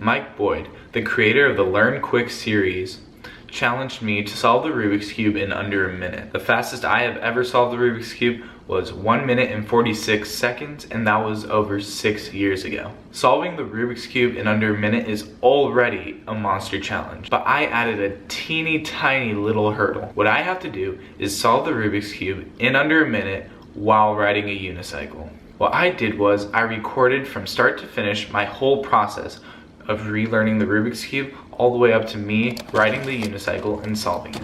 Mike Boyd, the creator of the Learn Quick series, challenged me to solve the Rubik's Cube in under a minute. The fastest I have ever solved the Rubik's Cube was 1 minute and 46 seconds, and that was over 6 years ago. Solving the Rubik's Cube in under a minute is already a monster challenge, but I added a teeny tiny little hurdle. What I have to do is solve the Rubik's Cube in under a minute while riding a unicycle. What I did was I recorded from start to finish my whole process of relearning the Rubik's Cube all the way up to me riding the unicycle and solving it.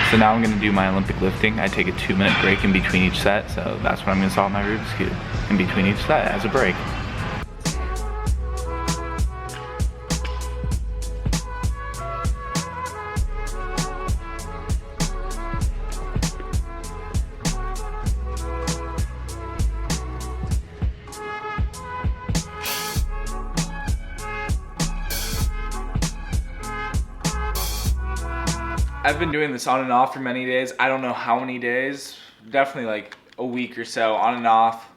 So now I'm going to do my Olympic lifting. I take a 2-minute break in between each set, so that's when I'm going to solve my Rubik's Cube. In between each set as a break. I've been doing this on and off for many days. I don't know how many days, definitely like a week or so, on and off.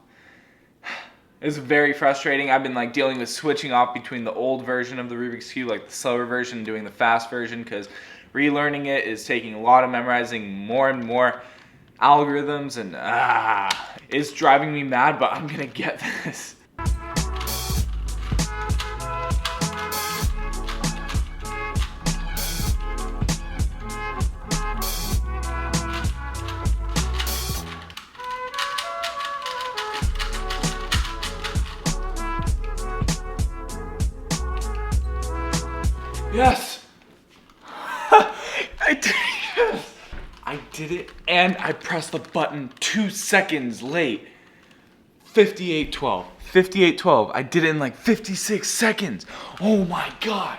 It's very frustrating. I've been like dealing with switching off between the old version of the Rubik's Cube, like the slower version, and doing the fast version, because relearning it is taking a lot of memorizing more and more algorithms, and it's driving me mad, but I'm gonna get this. Yes! I did it! I did it, and I pressed the button 2 seconds late. 58:12. 58:12. I did it in like 56 seconds. Oh my god.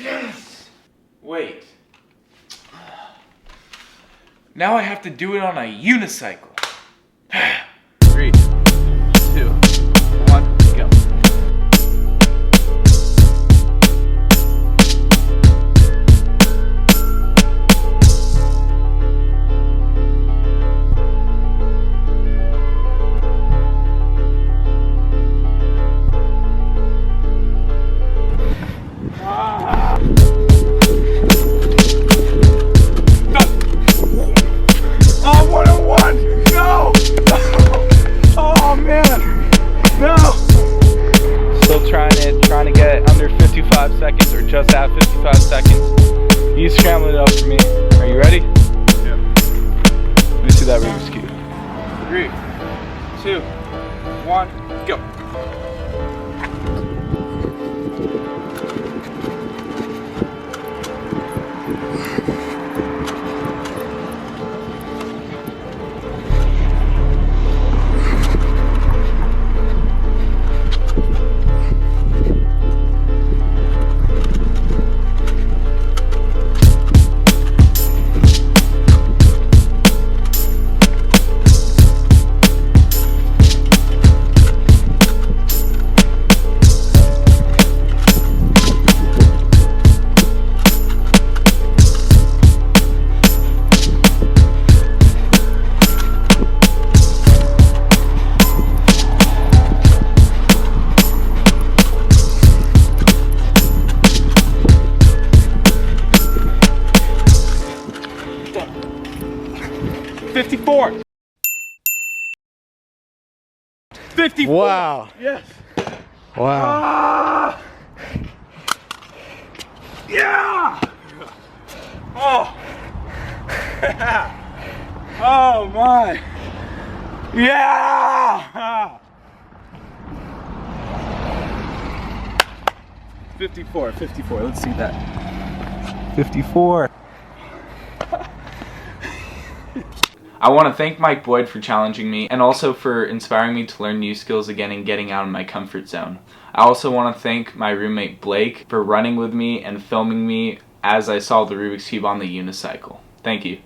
Yes! Wait. Now I have to do it on a unicycle. 3, 2, 1, go. Trying to get under 55 seconds or just at 55 seconds. You scramble it up for me. Are you ready? Yeah. Let me see that Rubik's Cube. 3, 2, 1, go. $54. Wow. Yes. Wow. Yeah. Oh. Oh my. Yeah. 54. Let's see that. 54. I want to thank Mike Boyd for challenging me and also for inspiring me to learn new skills again and getting out of my comfort zone. I also want to thank my roommate Blake for running with me and filming me as I solved the Rubik's Cube on the unicycle. Thank you.